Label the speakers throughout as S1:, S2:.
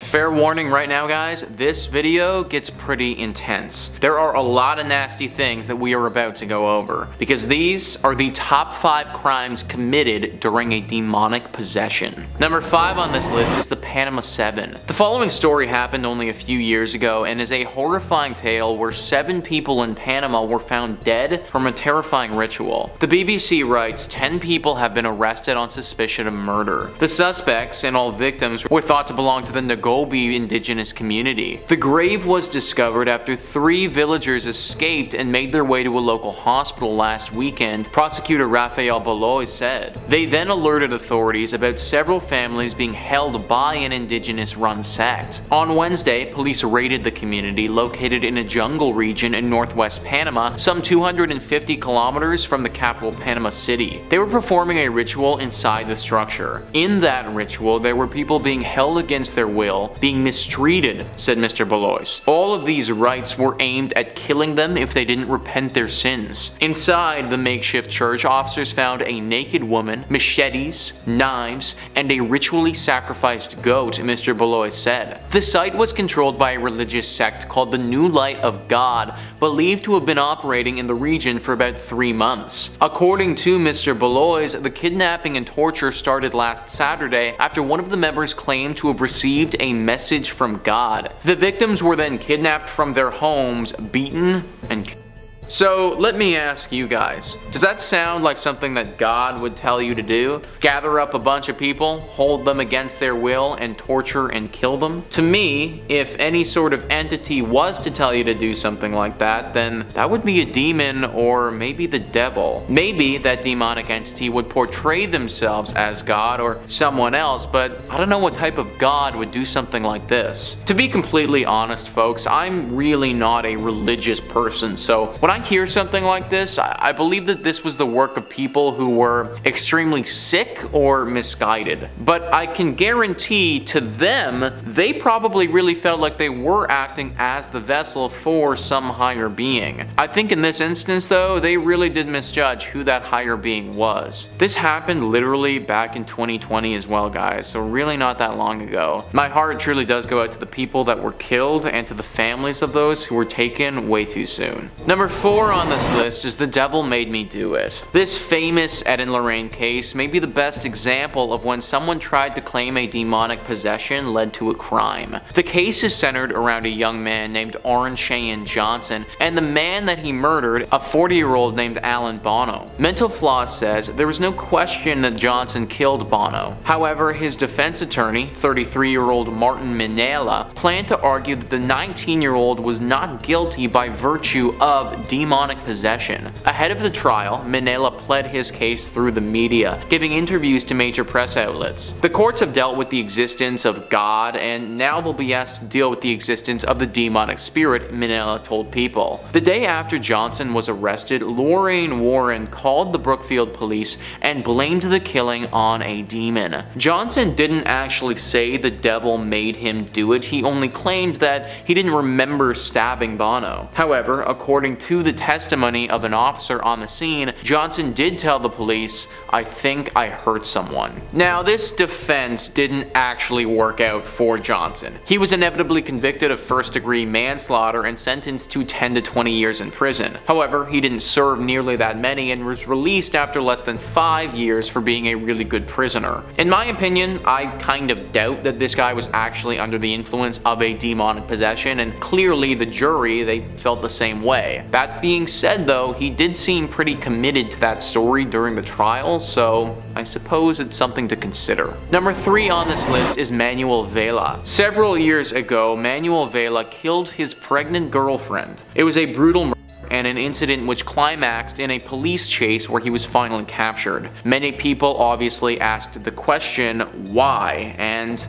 S1: Fair warning right now guys, this video gets pretty intense. There are a lot of nasty things that we are about to go over, because these are the top 5 crimes committed during a demonic possession. Number 5 on this list is the Panama Seven. The following story happened only a few years ago and is a horrifying tale where 7 people in Panama were found dead from a terrifying ritual. The BBC writes 10 people have been arrested on suspicion of murder. The suspects and all victims were thought to belong to the Nagobi indigenous community. The grave was discovered after 3 villagers escaped and made their way to a local hospital last weekend, prosecutor Rafael Baloy said. They then alerted authorities about several families being held by an indigenous-run sect. On Wednesday, police raided the community located in a jungle region in northwest Panama, some 250 kilometers from the capital Panama City. They were performing a ritual inside the structure. In that ritual, there were people being held against their will, being mistreated, said Mr. Balois. All of these rites were aimed at killing them if they didn't repent their sins. Inside the makeshift church, officers found a naked woman, machetes, knives, and a ritually sacrificed goat, Mr. Balois said. The site was controlled by a religious sect called the New Light of God, believed to have been operating in the region for about 3 months. According to Mr. Balois, the kidnapping and torture started last Saturday after one of the members claimed to have received a message from God. The victims were then kidnapped from their homes, beaten, and killed. So let me ask you guys, does that sound like something that God would tell you to do? Gather up a bunch of people, hold them against their will, and torture and kill them? To me, if any sort of entity was to tell you to do something like that, then that would be a demon or maybe the devil. Maybe that demonic entity would portray themselves as God or someone else, but I don't know what type of God would do something like this. To be completely honest folks, I'm really not a religious person, so when I hear something like this, I believe that this was the work of people who were extremely sick or misguided. But I can guarantee to them, they probably really felt like they were acting as the vessel for some higher being. I think in this instance though, they really did misjudge who that higher being was. This happened literally back in 2020 as well guys, so really not that long ago. My heart truly does go out to the people that were killed and to the families of those who were taken way too soon. Number 4 on this list is The Devil Made Me Do It. This famous Ed and Lorraine case may be the best example of when someone tried to claim a demonic possession led to a crime. The case is centered around a young man named Orrin Cheyenne Johnson and the man that he murdered, a 40-year-old named Alan Bono. Mental Floss says there was no question that Johnson killed Bono. However, his defense attorney, 33-year-old Martin Minella, planned to argue that the 19-year-old was not guilty by virtue of demonic possession. Ahead of the trial, Minella pled his case through the media, giving interviews to major press outlets. The courts have dealt with the existence of God, and now they'll be asked to deal with the existence of the demonic spirit, Minella told People. The day after Johnson was arrested, Lorraine Warren called the Brookfield police and blamed the killing on a demon. Johnson didn't actually say the devil made him do it, he only claimed that he didn't remember stabbing Bono. However, according to the testimony of an officer on the scene, Johnson did tell the police, "I think I hurt someone." Now, this defense didn't actually work out for Johnson. He was inevitably convicted of first-degree manslaughter and sentenced to 10 to 20 years in prison. However, he didn't serve nearly that many and was released after less than 5 years for being a really good prisoner. In my opinion, I kind of doubt that this guy was actually under the influence of a demonic possession, and clearly the jury, they felt the same way. That being said though, he did seem pretty committed to that story during the trial, so I suppose it's something to consider. Number 3 on this list is Manuel Vela. Several years ago, Manuel Vela killed his pregnant girlfriend. It was a brutal murder and an incident which climaxed in a police chase where he was finally captured. Many people obviously asked the question, why? And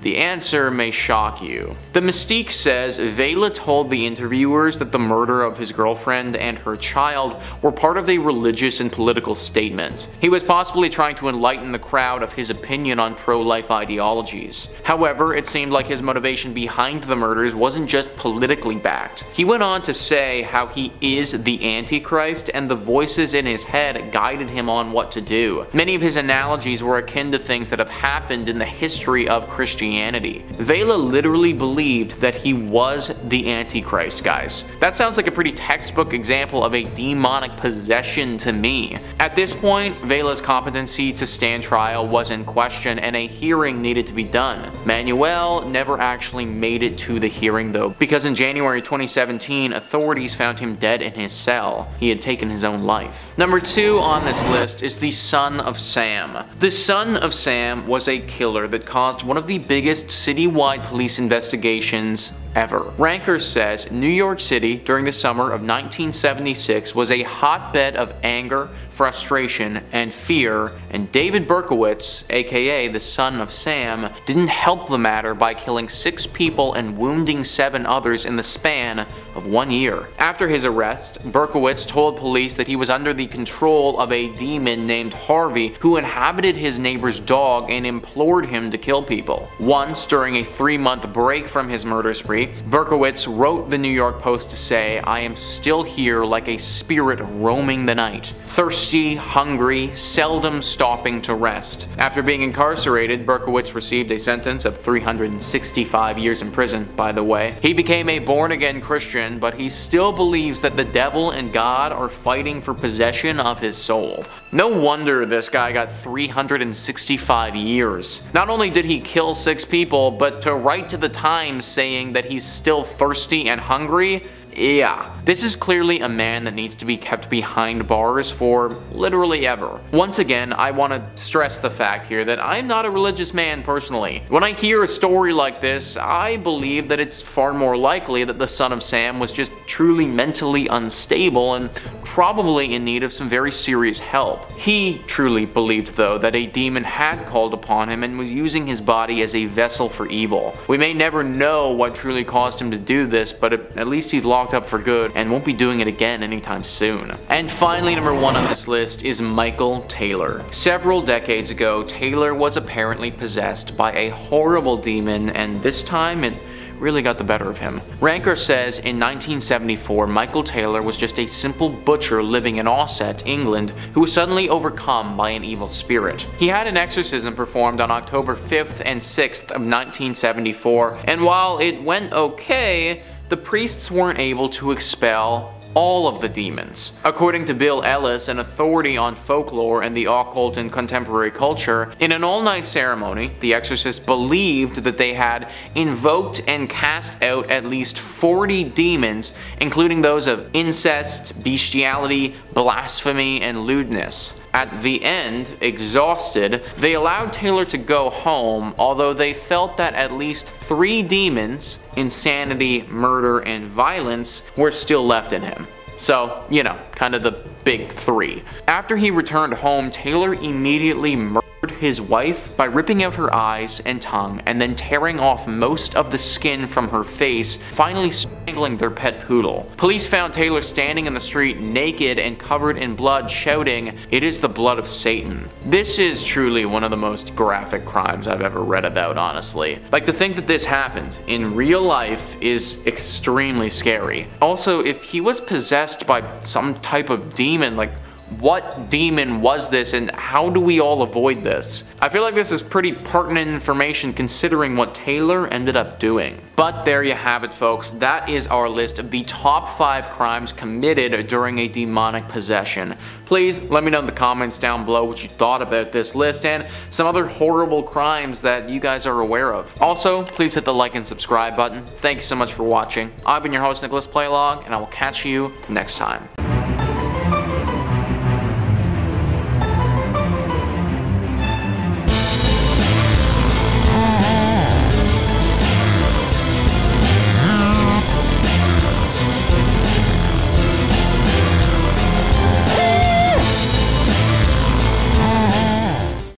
S1: the answer may shock you. The Mystique says Vela told the interviewers that the murder of his girlfriend and her child were part of a religious and political statement. He was possibly trying to enlighten the crowd of his opinion on pro-life ideologies. However, it seemed like his motivation behind the murders wasn't just politically backed. He went on to say how he is the Antichrist and the voices in his head guided him on what to do. Many of his analogies were akin to things that have happened in the history of Christianity. Christianity. Vela literally believed that he was the Antichrist, guys. That sounds like a pretty textbook example of a demonic possession to me. At this point, Vela's competency to stand trial was in question and a hearing needed to be done. Manuel never actually made it to the hearing though, because in January 2017, authorities found him dead in his cell. He had taken his own life. Number 2 on this list is the Son of Sam. The Son of Sam was a killer that caused one of the biggest citywide police investigations ever. Ranker says New York City during the summer of 1976 was a hotbed of anger, frustration, and fear, and David Berkowitz, aka the Son of Sam, didn't help the matter by killing 6 people and wounding 7 others in the span of 1 year. After his arrest, Berkowitz told police that he was under the control of a demon named Harvey who inhabited his neighbor's dog and implored him to kill people. Once, during a 3-month break from his murder spree, Berkowitz wrote the New York Post to say, "I am still here like a spirit roaming the night, thirsty, hungry, seldom stopping to rest." After being incarcerated, Berkowitz received a sentence of 365 years in prison, by the way. He became a born-again Christian, but he still believes that the devil and God are fighting for possession of his soul. No wonder this guy got 365 years. Not only did he kill 6 people, but to write to the Times saying that he's still thirsty and hungry? Yeah, this is clearly a man that needs to be kept behind bars for literally ever. Once again, I want to stress the fact here that I'm not a religious man personally. When I hear a story like this, I believe that it's far more likely that the Son of Sam was just truly mentally unstable and probably in need of some very serious help. He truly believed, though, that a demon had called upon him and was using his body as a vessel for evil. We may never know what truly caused him to do this, but at least he's locked up for good and won't be doing it again anytime soon. And finally, number 1 on this list is Michael Taylor. Several decades ago, Taylor was apparently possessed by a horrible demon, and this time it really got the better of him. Ranker says in 1974, Michael Taylor was just a simple butcher living in Ossett, England, who was suddenly overcome by an evil spirit. He had an exorcism performed on October 5th and 6th of 1974, and while it went okay, the priests weren't able to expel all of the demons. According to Bill Ellis, an authority on folklore and the occult in contemporary culture, in an all-night ceremony, the exorcist believed that they had invoked and cast out at least 40 demons, including those of incest, bestiality, blasphemy, and lewdness. At the end, exhausted, they allowed Taylor to go home, although they felt that at least 3 demons, insanity, murder, and violence, were still left in him. So, you know, kind of the big 3. After he returned home, Taylor immediately murdered his wife by ripping out her eyes and tongue and then tearing off most of the skin from her face, finally strangling their pet poodle. Police found Taylor standing in the street naked and covered in blood, shouting, "It is the blood of Satan." This is truly one of the most graphic crimes I've ever read about, honestly. Like, to think that this happened in real life is extremely scary. Also, if he was possessed by some type of demon, like, what demon was this and how do we all avoid this? I feel like this is pretty pertinent information considering what Taylor ended up doing. But there you have it, folks. That is our list of the top 5 crimes committed during a demonic possession. Please let me know in the comments down below what you thought about this list and some other horrible crimes that you guys are aware of. Also, please hit the like and subscribe button. Thank you so much for watching. I've been your host, Nicholas Playlog, and I will catch you next time.